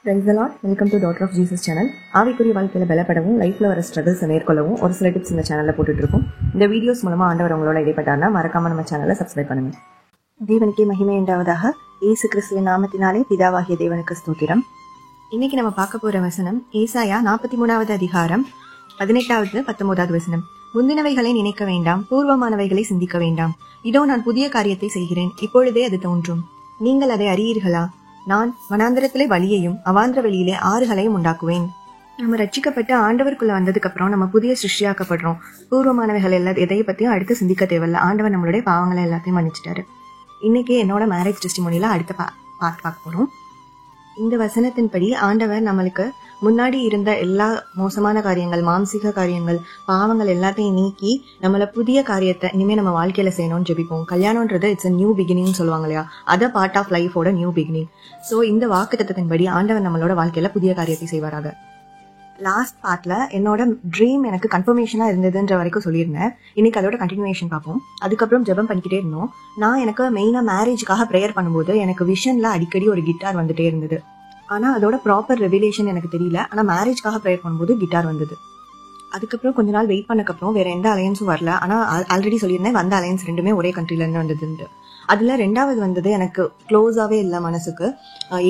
Praise the Lord. Welcome to Daughter of Jesus channel. ஆவிக்குரிய வாழ்க்கையில பலப்படவும் லைஃப்ல வர ஸ்ட்ரகிள்ஸ் மேற்கொள்ளவும் ஒரு சில டிப்ஸ் இந்த சேனல்ல போட்டுட்டு இருக்கோம். இந்த வீடியோஸ் மூலமா ஆண்டவர் உங்களோட இடைப்பட்டார்னா மறக்காம நம்ம சேனலை சப்ஸ்கிரைப் பண்ணுங்க. தேவனுக்கே மகிமை உண்டாவதாக. இயேசு கிறிஸ்துவின் நாமத்தினாலே பிதாவாகிய தேவனுக்கு ஸ்தோத்திரம். இன்னைக்கு நம்ம பார்க்க போற வசனம் ஏசாயா 43வது அதிகாரம் 18வது 19வது வசனம். முந்தினவைகளை நினைக்க வேண்டாம், பூர்வமானவைகளை சிந்திக்க வேண்டாம். இதோ நான் புதிய காரியத்தை செய்கிறேன், இப்பொழுதே அது தோன்றும். நீங்கள் அதை அறியீர்களா? நான் வனாந்திரத்திலே வழியையும் அவாந்திர வெளியிலே ஆறுகளையும் உண்டாக்குவேன். நம்ம ரட்சிக்கப்பட்டு ஆண்டவருக்குள்ள வந்ததுக்கு அப்புறம் நம்ம புதிய சிருஷ்டியாக்கப்படுறோம். பூர்வமானவைகள் எதையை பத்தியும் அடுத்து சிந்திக்க தேவையில்ல. ஆண்டவர் நம்மளுடைய பாவங்களை எல்லாத்தையும் மன்னிச்சிட்டாரு. இன்னைக்கு என்னோட மேரேஜ் டெஸ்டிமோனியில அடுத்த பார்க்க போறோம். இந்த வசனத்தின்படி ஆண்டவர் நம்மளுக்கு முன்னாடி இருந்த எல்லா மோசமான காரியங்கள், மாம்சீக காரியங்கள், பாவங்கள் எல்லாத்தையும் நீக்கி நம்மள புதிய காரியத்தை இனிமே நம்ம வாழ்க்கையில செய்யணும்னு ஜெபிப்போம். கல்யாணம்ன்றது இட்ஸ் நியூ பிகினிங் சொல்லுவாங்க இல்லையா, அத பார்ட் ஆஃப் லைஃபோட நியூ பிகினிங். ஸோ இந்த வாக்குத்தத்தத்தின்படி ஆண்டவர் நம்மளோட வாழ்க்கையில புதிய காரியத்தை செய்வாராக. லாஸ்ட் பார்ட்ல என்னோட ட்ரீம் எனக்கு கன்ஃபர்மேஷனா இருந்ததுன்ற வரைக்கும் சொல்லியிருந்தேன். இன்னைக்கு அதோட கண்டினியூஷன் பார்ப்போம். அதுக்கப்புறம் ஜெபம் பண்ணிக்கிட்டே இருந்தோம். நான் எனக்கு மெயினா மேரேஜுக்காக ப்ரேயர் பண்ணும்போது எனக்கு விஷன்ல அடிக்கடி ஒரு கிட்டார் வந்துட்டே இருந்தது. ஆனா அதோட ப்ராப்பர் ரெவிலேஷன் எனக்கு தெரியல. ஆனா மேரேஜ்க்காக ப்ரேயர் பண்ணும்போது கிட்டார் வந்தது. அதுக்கப்புறம் கொஞ்ச நாள் வெயிட் பண்ணக்கப்புறம் வேற எந்த அலையன்ஸும் வரல. ஆனா ஆல்ரெடி சொல்லியிருந்தேன் வந்த அலையன்ஸ் ரெண்டுமே ஒரே கண்ட்ரில இருந்து வந்ததுண்டு. அதுல ரெண்டாவது வந்தது எனக்கு க்ளோஸாவே இல்லை, மனசுக்கு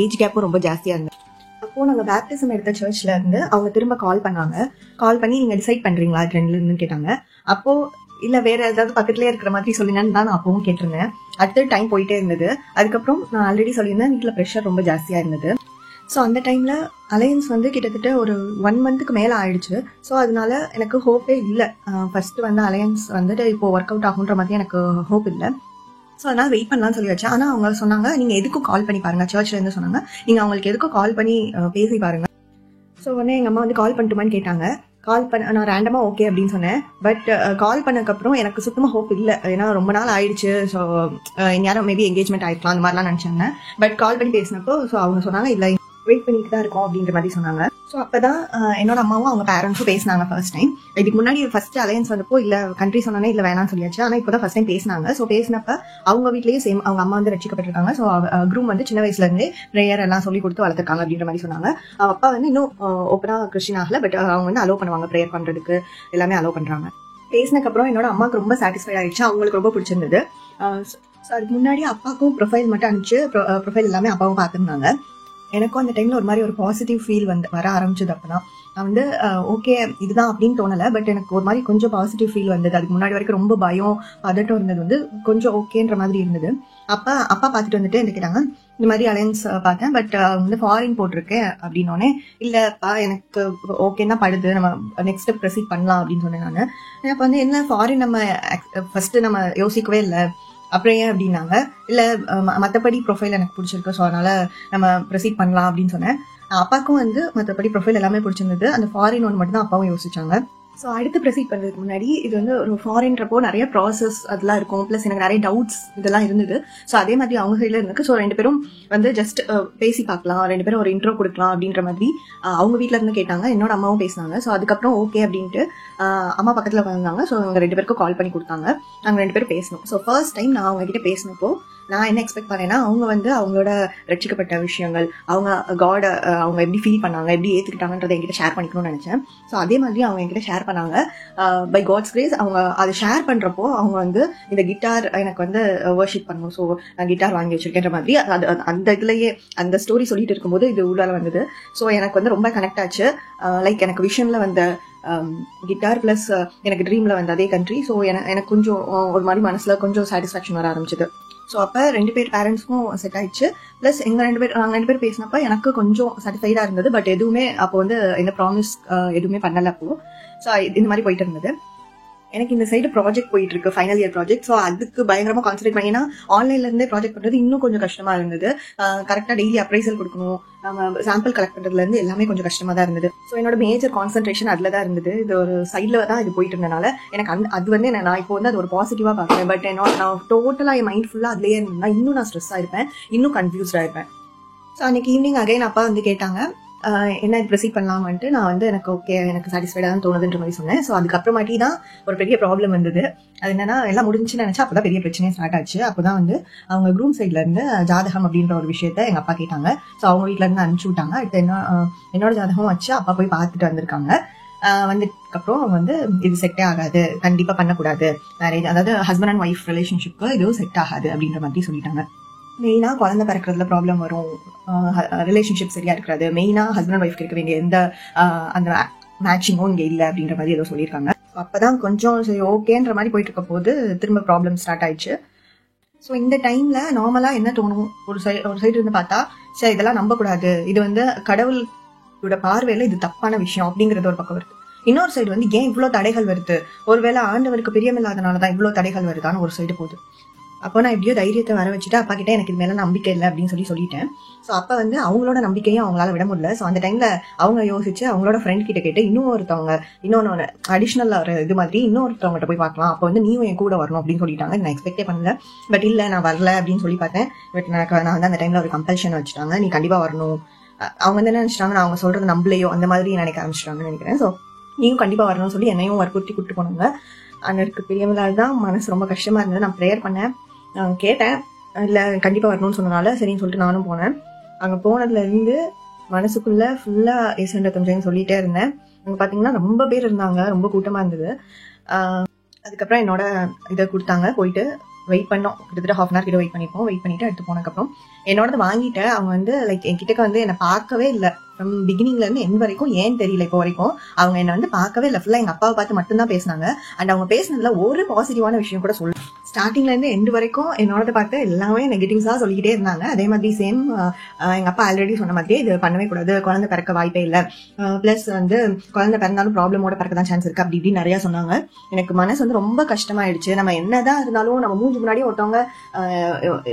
ஏஜ் கேப்பும் ரொம்ப ஜாஸ்தியா இருந்தது. அப்போ நாங்க பேப்டிசம் எடுத்த சர்ச்ல இருந்து அவங்க திரும்ப கால் பண்ணாங்க. கால் பண்ணி நீங்க டிசைட் பண்றீங்களா ரெண்டுல இருந்து கேட்டாங்க. அப்போ இல்ல வேற ஏதாவது பக்கத்துலயே இருக்கிற மாதிரி சொல்லுங்கன்னு தான் நான் அப்பவும் கேட்டிருந்தேன். அடுத்த டைம் போயிட்டே இருந்தது. அதுக்கப்புறம் நான் ஆல்ரெடி சொல்லியிருந்தேன் வீட்டுல ப்ரெஷர் ரொம்ப ஜாஸ்தியா இருந்தது. ஸோ அந்த டைம்ல அலையன்ஸ் வந்து கிட்டத்தட்ட ஒரு 1 மந்த்துக்கு மேலே ஆயிடுச்சு. ஸோ அதனால எனக்கு ஹோப்பே இல்லை. ஃபர்ஸ்ட் வந்து அலையன்ஸ் வந்துட்டு இப்போ ஒர்க் அவுட் ஆகுன்ற மாதிரி எனக்கு ஹோப் இல்லை. ஸோ அதனால வெயிட் பண்ணலாம்னு சொல்லி வச்சேன். ஆனால் அவங்க சொன்னாங்க நீங்க எதுக்கும் கால் பண்ணி பாருங்க. சர்ச்ல இருந்து சொன்னாங்க நீங்க அவங்களுக்கு எதுக்கும் கால் பண்ணி பேசி பாருங்க. ஸோ உடனே எங்க அம்மா வந்து கால் பண்ணட்டுமான்னு கேட்டாங்க. கால் பண்ண நான் ரேண்டமா ஓகே அப்படின்னு சொன்னேன். பட் கால் பண்ணக்கப்புறம் எனக்கு சுத்தமா ஹோப் இல்லை. ஏன்னா ரொம்ப நாள் ஆயிடுச்சு. ஸோ யாரும் மேபி என்கேஜ்மெண்ட் ஆயிருக்கலாம் அந்த மாதிரிலாம் நினைச்சாங்க. பட் கால் பண்ணி பேசினப்போ ஸோ அவங்க சொன்னாங்க இல்லை வெயிட் பண்ணிட்டு தான் இருக்கோம் அப்படின்ற மாதிரி சொன்னாங்க. ஸோ அப்பதான் என்னோட அம்மாவும் அவங்க பேரண்ட்ஸும் பேசினாங்க ஃபர்ஸ்ட் டைம். இதுக்கு முன்னாடி ஃபர்ஸ்ட் அலையன்ஸ் வந்தப்போ இல்ல கண்ட்ரி சொன்னே இல்ல வேணாம்னு சொல்லியாச்சு. ஆனா இப்போதான் ஃபர்ஸ்ட் டைம் பேசினாங்க. ஸோ பேசினப்ப அவங்க வீட்லயும் சேம் அவங்க அம்மா வந்து ரட்சிக்கப்பட்டிருக்காங்க. ஸோ குரூம் வந்து சின்ன வயசுல இருந்தே ப்ரேயர் எல்லாம் சொல்லி கொடுத்து வளர்த்துருக்காங்க அப்படின்ற மாதிரி சொன்னாங்க. அப்பா வந்து இன்னும் ஓப்பனா கிறிஸ்டின் ஆகல. பட் அவங்க வந்து அலோவ் பண்ணுவாங்க, ப்ரேயர் பண்றதுக்கு எல்லாமே அலோவ் பண்றாங்க. பேசினதுக்கப்புறம் என்னோட அம்மாவுக்கு ரொம்ப சாட்டிஸ்ஃபைட் ஆயிடுச்சு. அவங்களுக்கு ரொம்ப பிடிச்சிருந்தது. ஸோ அதுக்கு முன்னாடி அப்பாவுக்கும் ப்ரொஃபைல் மட்டும் அனுப்பிச்சு ப்ரொஃபைல் எல்லாமே அப்பாவும் பார்த்துருந்தாங்க. எனக்கும் அந்த டைம்ல ஒரு மாதிரி ஒரு பாசிட்டிவ் ஃபீல் வந்து வர ஆரம்பிச்சது. அப்பதான் நான் வந்து ஓகே இதுதான் அப்படின்னு தோணலை. பட் எனக்கு ஒரு மாதிரி கொஞ்சம் பாசிட்டிவ் ஃபீல் வந்தது. அதுக்கு முன்னாடி வரைக்கும் ரொம்ப பயம் பதட்டம் இருந்தது வந்து கொஞ்சம் ஓகேன்ற மாதிரி இருந்தது. அப்பா பார்த்துட்டு வந்துட்டு என்ன கேட்டாங்க, இந்த மாதிரி அலையன்ஸ் பார்த்தேன் பட் வந்து ஃபாரின் போட்டிருக்கேன் அப்படின்னோடனே இல்லப்பா எனக்கு ஓகே தான் படுது, நம்ம நெக்ஸ்ட் ப்ரொசீட் பண்ணலாம் அப்படின்னு சொன்னேன். நான் எனக்கு வந்து என்ன ஃபாரின் நம்ம ஃபர்ஸ்ட் நம்ம யோசிக்கவே இல்லை, அப்புறம் ஏன் அப்படின்னாங்க. இல்ல மற்றபடி ப்ரொஃபைல் எனக்கு பிடிச்சிருக்கு, ஸோ அதனால நம்ம ப்ரொசீட் பண்ணலாம் அப்படின்னு சொன்னேன். அப்பாவுக்கும் வந்து மற்றபடி ப்ரொஃபைல் எல்லாமே பிடிச்சிருந்தது. அந்த ஃபாரின் ஒன்று மட்டும் தான் அப்பாவும் யோசிச்சாங்க. ஸோ அடுத்து ப்ரொசீட் பண்ணுறதுக்கு முன்னாடி இது வந்து ஒரு ஃபாரின்றப்போ நிறைய ப்ராசஸ் அதெல்லாம் இருக்கும். ப்ளஸ் எனக்கு நிறைய டவுட்ஸ் இதெல்லாம் இருந்தது. ஸோ அதே மாதிரி அவங்க சைடில் இருக்கு. ஸோ 2 பேரும் வந்து ஜஸ்ட் பேசி பார்க்கலாம், 2 பேரும் ஒரு இன்ட்ரோ கொடுக்கலாம் அப்படின்ற மாதிரி அவங்க வீட்டில் இருந்து கேட்டாங்க. என்னோட அம்மாவும் பேசினாங்க. ஸோ அதுக்கப்புறம் ஓகே அப்படின்ட்டு அம்மா பக்கத்தில் வந்தாங்க. ஸோ அவங்க 2 பேருக்கும் கால் பண்ணி கொடுத்தாங்க. நாங்கள் 2 பேரும் பேசணும். ஸோ ஃபர்ஸ்ட் டைம் நான் அவங்க கிட்ட பேசினப்போ நான் என்ன எக்ஸ்பெக்ட் பண்ணேன்னா அவங்க வந்து அவங்களோட ரட்சிக்கப்பட்ட விஷயங்கள், அவங்க காட அவங்க எப்படி ஃபீல் பண்ணாங்க, எப்படி ஏற்றுக்கிட்டாங்கன்றதை என்கிட்ட ஷேர் பண்ணிக்கணும்னு நினைச்சேன். ஸோ அதே மாதிரி அவங்க என்கிட்ட ஷேர் பண்ணாங்க. பை காட்ஸ் கிரேஸ் அவங்க அதை ஷேர் பண்றப்போ அவங்க வந்து இந்த கிட்டார் எனக்கு வந்து வர்ஷிப் பண்ணணும், ஸோ நான் கிட்டார் வாங்கி வச்சிருக்கேன்ற மாதிரி அந்த இதுலயே அந்த ஸ்டோரி சொல்லிட்டு இருக்கும்போது இது உள்ளால வந்தது. ஸோ எனக்கு வந்து ரொம்ப கனெக்ட் ஆச்சு. லைக் எனக்கு விஷன்ல வந்த கிட்டார் பிளஸ் எனக்கு ட்ரீம்ல வந்த அதே கண்ட்ரி. ஸோ எனக்கு கொஞ்சம் ஒரு மாதிரி மனசுல கொஞ்சம் சாட்டிஸ்ஃபேக்ஷன் வர ஆரம்பிச்சது. ஸோ அப்போ 2 பேர் பேரண்ட்ஸ்க்கும் செட் ஆயிடுச்சு. ப்ளஸ் நாங்கள் 2 பேர் பேசினப்ப எனக்கு கொஞ்சம் சாட்டிஸ்ஃபைடா இருந்தது. பட் எதுவுமே அப்போ வந்து எந்த ப்ராமிஸ் எதுவுமே பண்ணல அப்போ. ஸோ இந்த மாதிரி போயிட்டு இருந்தது. எனக்கு இந்த சைடு ப்ராஜெக்ட் போயிட்டு இருக்கு, ஃபைனல் இயர் ப்ராஜெக்ட். ஸோ அதுக்கு பயங்கரமா கான்சென்ட்ரேட் பண்ணி, ஏன்னா ஆன்லைன்ல இருந்தே ப்ராஜெக்ட் பண்றது இன்னும் கொஞ்சம் கஷ்டமா இருந்தது. கரெக்டா டெய்லி அப்ரைசல் கொடுக்கணும், நம்ம சாம்பிள் கலெக்ட் பண்றதுல இருந்து எல்லாமே கொஞ்சம் கஷ்டமா தான் இருந்தது. ஸோ என்னோட மேஜர் கான்சென்ட்ரேஷன் அதுல தான் இருந்தது. இது ஒரு சைட்ல தான் இது போயிட்டு இருந்தனால எனக்கு அது வந்து நான் இப்போ வந்து அது ஒரு பாசிட்டிவா பார்க்குறேன். பட் நான் டோட்டலா என் மைண்ட் ஃபுல்லா அதுலயே இருந்தேன்னா இன்னும் நான் ஸ்ட்ரெஸ் ஆயிருப்பேன், இன்னும் கன்ஃபியூஸ்டா இருப்பேன். ஸோ அன்னைக்கு ஈவினிங் அகைன் அப்பா வந்து கேட்டாங்க, என்ன ப்ரொசீட் பண்ணலாமான்ட்டு நான் வந்து எனக்கு ஓகே எனக்கு சாட்டிஸ்ஃபைடாக தான் தோணுதுன்ற மாதிரி சொன்னேன். ஸோ அதுக்கப்புறமாட்டி தான் ஒரு பெரிய ப்ராப்ளம் வந்தது. அது என்னன்னா எல்லாம் முடிஞ்சுன்னு நினச்சா அப்போ தான் பெரிய பிரச்சனையே ஸ்டார்ட் ஆச்சு. அப்போ தான் வந்து அவங்க க்ரூம் சைட்லேருந்து ஜாதகம் அப்படின்ற ஒரு விஷயத்த எங்கள் அப்பா கேட்டாங்க. ஸோ அவங்க வீட்டிலேருந்து அனுப்பிச்சி விட்டாங்க. அடுத்து என்னோட ஜாதகம் வச்சு அப்பா போய் பார்த்துட்டு வந்திருக்காங்க. வந்ததுக்கப்புறம் அவங்க வந்து இது செட்டே ஆகாது, கண்டிப்பாக பண்ணக்கூடாது மேரேஜ், அதாவது ஹஸ்பண்ட் அண்ட் ஒய்ஃப் ரிலேஷன்ஷிப்க்கு இதுவும் செட் ஆகாது அப்படின்ற மாதிரி சொல்லிட்டாங்க. மெயினாக குழந்தை பிறக்கிறதுல ப்ராப்ளம் வரும், ரிலேஷன்ஷிப் சரியா இருக்காது, மெயினாக ஹஸ்பண்ட் அண்ட் ஒய்ஃப்க்கு இருக்க வேண்டிய எந்த அந்த மேட்சிங்கும் இங்கே இல்லை அப்படின்ற மாதிரி ஏதோ சொல்லியிருக்காங்க. அப்போதான் கொஞ்சம் சரி ஓகேன்ற மாதிரி போயிட்டு இருக்க போது திரும்ப ப்ராப்ளம் ஸ்டார்ட் ஆயிடுச்சு. ஸோ இந்த டைம்ல நார்மலாக என்ன தோணும், ஒரு சைடு இருந்து பார்த்தா சரி இதெல்லாம் நம்பக்கூடாது, இது வந்து கடவுளோட பார்வையில இது தப்பான விஷயம் அப்படிங்கிறது ஒரு பக்கம் வருது. இன்னொரு சைடு வந்து ஏன் இவ்வளோ தடைகள் வருது, ஒருவேளை ஆண்டவருக்கு பிரியமில்லாதனாலதான் இவ்வளோ தடைகள் வருதான்னு ஒரு சைடு போகுது. அப்போ நான் எப்படியோ தைரியத்தை வர வச்சுட்டு அப்பா கிட்ட எனக்கு இது மேல நம்பிக்கை இல்லை அப்படின்னு சொல்லிட்டேன். ஸோ அப்போ வந்து அவங்களோட நம்பிக்கையும் அவங்களால விட முடியல. ஸோ அந்த டைம்ல அவங்க யோசிச்சு அவங்களோட ஃப்ரெண்ட் கிட்ட கேட்டு இன்னொன்னு அடிஷ்னல் ஒரு இது மாதிரி இன்னொருத்தவங்ககிட்ட போய் பார்க்கலாம், அப்போ வந்து நீயும் என் கூட வரணும் அப்படின்னு சொல்லிட்டாங்க. நான் எக்ஸ்பெக்டே பண்ணல. பட் இல்லை நான் வரல அப்படின்னு சொல்லி பார்த்தேன். பட் நான் வந்து அந்த டைம்ல ஒரு கம்பல்ஷன் வச்சுட்டாங்க, நீ கண்டிப்பா வரணும். அவங்க வந்து என்ன நினைச்சிட்டாங்க, நான் அவங்க சொல்றது நம்பலையோ அந்த மாதிரி நினைக்க ஆரம்பிச்சிட்டாங்கன்னு நினைக்கிறேன். ஸோ நீயும் கண்டிப்பா வரணும்னு சொல்லி என்னையும் வற்புறுத்தி கூப்பிட்டு போனாங்க. அண்ணனுக்கு பிரியமில்லாதான் மனசு ரொம்ப கஷ்டமா இருந்தது. நான் ப்ரேயர் பண்ணேன், கேட்டேன், இல்லை கண்டிப்பாக வரணும்னு சொன்னனால சரின்னு சொல்லிட்டு நானும் போனேன். அங்கே போனதுலேருந்து மனசுக்குள்ளே ஃபுல்லாக ஏசண்டத்தம் சொல்லிகிட்டே இருந்தேன். அங்கே பார்த்தீங்கன்னா ரொம்ப பேர் இருந்தாங்க, ரொம்ப கூட்டமாக இருந்தது. அதுக்கப்புறம் என்னோட இதை கொடுத்தாங்க, போயிட்டு வெயிட் பண்ணோம். கிட்டத்தட்ட ஹாஃப் அன் ஹவர் கிட்ட வெயிட் பண்ணிப்போம். வெயிட் பண்ணிட்டு எடுத்து போனதுக்கப்புறம் என்னோட வாங்கிட்டேன். அவங்க வந்து லைக் என்கிட்ட வந்து என்னை பார்க்கவே இல்லை. ஃப்ரம் பிகினிங்ல இருந்து எண்ட் வரைக்கும் ஏன் தெரியல இப்போ வரைக்கும் அவங்க என்னை வந்து பார்க்கவே இல்லை. ஃபுல்லாக எங்கள் அப்பாவை பார்த்து மட்டும்தான் பேசினாங்க. அண்ட் அவங்க பேசினதுல ஒரு பாசிட்டிவான விஷயம் கூட சொல்லு. ஸ்டார்டிங்ல இருந்து எண்டு வரைக்கும் என்னோட பார்த்து எல்லாமே நெகட்டிவ்ஸா சொல்லிக்கிட்டே இருந்தாங்க. அதே மாதிரி சேம் எங்க அப்பா ஆல்ரெடி சொன்ன மாதிரி இது பண்ணவே கூடாது, குழந்தை பிறக்க வாய்ப்பே இல்லை, பிளஸ் வந்து குழந்தை பிறந்தாலும் ப்ராப்ளமோட பிறக்க தான் சான்ஸ் இருக்கு, அப்படி இப்படி நிறைய சொன்னாங்க. எனக்கு மனசு வந்து ரொம்ப கஷ்டமாயிடுச்சு. நம்ம என்னதான் இருந்தாலும் நம்ம மூஞ்சி முன்னாடியே ஒருத்தவங்க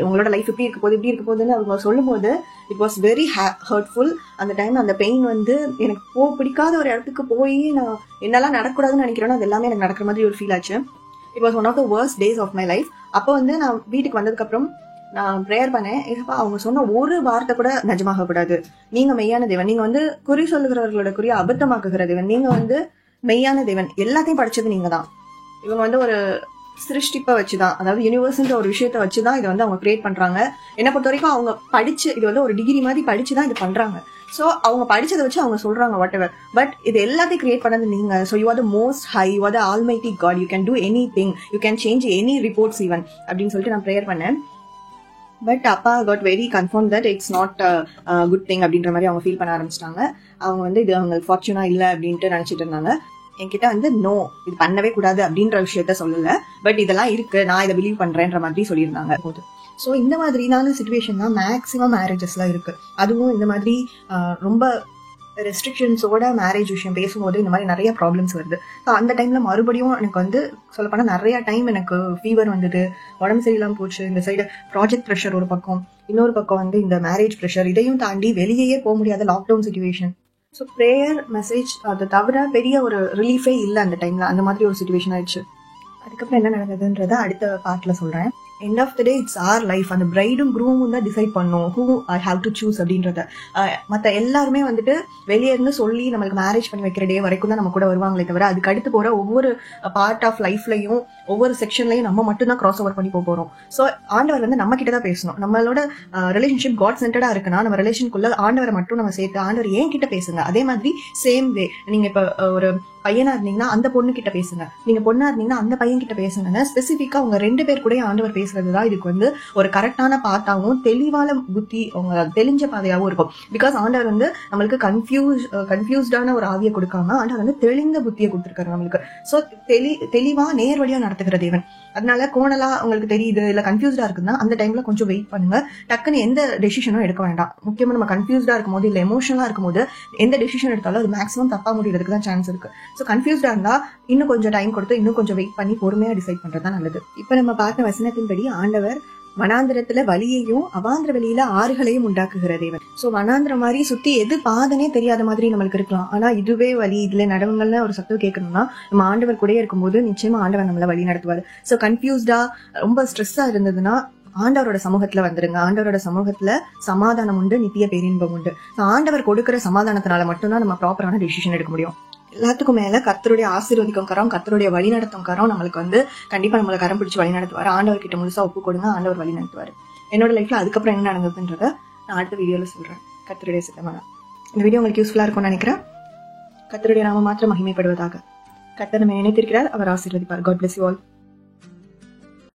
உங்களோட லைஃப் இப்படி இருக்க போகுது இப்படி இருக்க போகுதுன்னு அவங்க சொல்லும் போது இட் வாஸ் வெரி ஹர்ட்ஃபுல். அந்த டைம் அந்த பெயின் வந்து எனக்கு பிடிக்காத ஒரு இடத்துக்கு போய் நான் என்னெல்லாம் நடக்கூடாதுன்னு நினைக்கிறேன்னா அது எல்லாமே எனக்கு நடக்கிற மாதிரி ஒரு ஃபீல் ஆச்சு. It was one of the worst days of my life. அப்போ வந்து நான் வீட்டுக்கு வந்ததுக்கப்புறம் நான் ப்ரேயர் பண்ணேன். அவங்க சொன்ன ஒரு வார்த்தை கூட நிஜமாக கூடாது, நீங்க மெய்யான தேவன், நீங்க வந்து குறி சொல்லுகிறவர்களோட குறிய அபத்தமாக்குகிற தேவன், நீங்க வந்து மெய்யான தேவன், எல்லாத்தையும் படிச்சது நீங்க தான். இவங்க வந்து ஒரு சிருஷ்டிப்பை வச்சுதான், அதாவது யூனிவர்ஸ்ன்ற ஒரு விஷயத்த வச்சுதான் இதை வந்து அவங்க கிரியேட் பண்றாங்க. என்னை பொறுத்த வரைக்கும் அவங்க படிச்சு இது வந்து ஒரு டிகிரி மாதிரி படிச்சுதான் இது பண்றாங்க. ஸோ அவங்க படிச்சதை வச்சு அவங்க சொல்றாங்க வாட் எவர், பட் இது எல்லாத்தையும் கிரியேட் பண்ணது நீங்க. So you are the most high, you are the almighty God, you can do anything, you can change any reports even அப்படின்னு சொல்லிட்டு நான் ப்ரேயர் பண்ணேன். பட் அப்பா God very confirm that it's not good thing அப்படின்ற மாதிரி அவங்க feel பண்ண ஆரம்பிச்சிட்டாங்க. அவங்க வந்து இது அவங்களுக்கு ஃபார்ச்சுனா இல்லை அப்படின்ட்டு நினைச்சிட்டு இருந்தாங்க. என்கிட்ட வந்து நோ இது பண்ணவே கூடாது அப்படின்ற விஷயத்த சொல்லல, பட் இதெல்லாம் இருக்கு, நான் இதை பிலீவ் பண்றேன்ற மாதிரி சொல்லியிருந்தாங்க போது. ஸோ இந்த மாதிரியான சிச்சுவேஷன் தான் மேக்ஸிமம் மேரேஜஸ்லாம் இருக்கு. அதுவும் இந்த மாதிரி ரொம்ப ரெஸ்ட்ரிக்ஷன்ஸோட மேரேஜ் விஷயம் பேசும்போது இந்த மாதிரி நிறைய ப்ராப்ளம்ஸ் வருது. ஸோ அந்த டைம்ல மறுபடியும் எனக்கு வந்து சொல்லப்போனால் நிறைய டைம் எனக்கு ஃபீவர் வந்தது, உடம்பு சரியில்லாமல் போச்சு. இந்த சைடு ப்ராஜெக்ட் ப்ரெஷர் ஒரு பக்கம், இன்னொரு பக்கம் வந்து இந்த மேரேஜ் ப்ரெஷர், இதையும் தாண்டி வெளியே போக முடியாத lockdown situation. So prayer message அதை தவிர பெரிய ஒரு ரிலீஃபே இல்லை அந்த டைம்ல. அந்த மாதிரி ஒரு சிச்சுவேஷன் ஆயிடுச்சு. அதுக்கப்புறம் என்ன நடந்ததுன்றத அடுத்த பார்ட்ல சொல்றேன். End of the day it's our life. அந்த பிரைடும் க்ரூமும் தான் டிசைட் பண்ணும் who I have to choose அப்படின்றத. மற்ற எல்லாருமே வந்துட்டு வெளியே இருந்து சொல்லி நம்மளுக்கு மேரேஜ் பண்ணி வைக்கிற டே வரைக்கும் தான் நம்ம கூட வருவாங்களே தவிர அதுக்கு அடுத்து போற ஒவ்வொரு பார்ட் ஆஃப் லைஃப்லையும் ஒவ்வொரு செக்ஷன்லையும் நம்ம மட்டும்தான் கிராஸ் ஓவர் பண்ணி போறோம். ஸோ ஆண்டவர் வந்து நம்ம கிட்ட தான் பேசணும். நம்மளோட ரிலேஷன்ஷிப் காட் சென்டர்டா இருக்குன்னா நம்ம ரிலேஷனுக்குள்ள ஆண்டவரை மட்டும் நம்ம சேர்த்து ஆண்டவர் ஏன் கிட்ட பேசுங்க. அதே மாதிரி சேம் வே நீங்க இப்ப ஒரு பையனா இருந்தீங்கன்னா அந்த பொண்ணு கிட்ட பேசுங்க, நீங்க பொண்ணா இருந்தீங்கன்னா அந்த பையன் கிட்ட பேசுங்க. ஸ்பெசிஃபிக்கா உங்க ரெண்டு பேர் கூட ஆண்டவர் பேசுறதுதான் இதுக்கு வந்து ஒரு கரெக்டான பாத்தாவும் தெளிவான புத்தி உங்க தெளிஞ்ச பாதையாவும் இருக்கும். பிகாஸ் ஆண்டவர் வந்து நம்மளுக்கு கன்ஃபியூஸ்டான ஒரு ஆவியை கொடுக்காம ஆண்டவர் வந்து தெளிந்த புத்தியை கொடுத்துருக்காரு நம்மளுக்கு. ஸோ தெளிவா நேர்வழியா நடத்துகிற தேவன். அதனால கோணலா உங்களுக்கு தெரியுது இல்ல கன்ஃபியூஸ்டா இருக்குன்னா அந்த டைம்ல கொஞ்சம் வெயிட் பண்ணுங்க. டக்குன்னு எந்த டெசிஷனும் எடுக்க வேண்டாம். முக்கியமா நம்ம கன்ஃபியூஸ்டா இருக்கும் போது இல்ல எமோஷனலா இருக்கும் போது எந்த டெசிஷன் எடுத்தாலும் அது மேக்ஸிமம் தப்பா முடியறதுக்கு தான் சான்ஸ் இருக்கு. ஸோ கன்ஃபியூஸ்டா இருந்தா இன்னும் கொஞ்சம் டைம் கொடுத்து இன்னும் கொஞ்சம் வெயிட் பண்ணி பொறுமையா டிசைட் பண்றதுதான் நல்லது. இப்ப நம்ம பார்த்த வசனத்தின்படி ஆண்டவர் வனாந்திரத்துல வழியையும் அவாந்திர வெளியில ஆறுகளையும் உண்டாக்குகிற தேவன். சோ வனாந்திரம் மாதிரி சுத்தி எது பாதனே தெரியாத மாதிரி நம்மளுக்கு இருக்கலாம். ஆனா இதுவே வழி, இதுல நடவுங்கள்ல ஒரு சத்தம் கேட்கணும்னா நம்ம ஆண்டவர் கூட இருக்கும்போது நிச்சயமா ஆண்டவர் நம்மள வழி நடத்துவாரு. சோ கன்ஃபியூஸ்டா ரொம்ப ஸ்ட்ரெஸ்ஸா இருந்ததுன்னா ஆண்டவரோட சமூகத்துல வந்துருங்க. ஆண்டவரோட சமூகத்துல சமாதானம் உண்டு, நித்திய பேரின்பம் உண்டு. ஆண்டவர் கொடுக்கிற சமாதானத்தினால மட்டும்தான் நம்ம ப்ராப்பரான டிசிஷன் எடுக்க முடியும். எல்லாத்துக்கும் மேல கர்த்தருடைய ஆசீர்வதிக்கும் கரம், கர்த்தருடைய வழி நடத்தும் கரம் நம்மளுக்கு வந்து கண்டிப்பா நம்மளை கரம் பிடிச்சி வழி நடத்துவாரு. ஆண்டவர் கிட்ட முழுசா ஒப்பு கொடுங்க, ஆண்டவர் வழி நடத்துவாரு. என்னோட லைஃப்ல அதுக்கப்புறம் என்ன நடந்ததுன்றத நான் அடுத்த வீடியோல சொல்றேன். கர்த்தருடைய சித்தமான இந்த வீடியோ உங்களுக்கு யூஸ்ஃபுல்லா இருக்கும்னு நினைக்கிறேன். கர்த்தருடைய நாம மாத்திரம் மகிமைப்படுவதாக. கர்த்தர் நம்மை நினைத்திருக்கிறார், அவர் ஆசீர்வதிப்பார். God bless you all.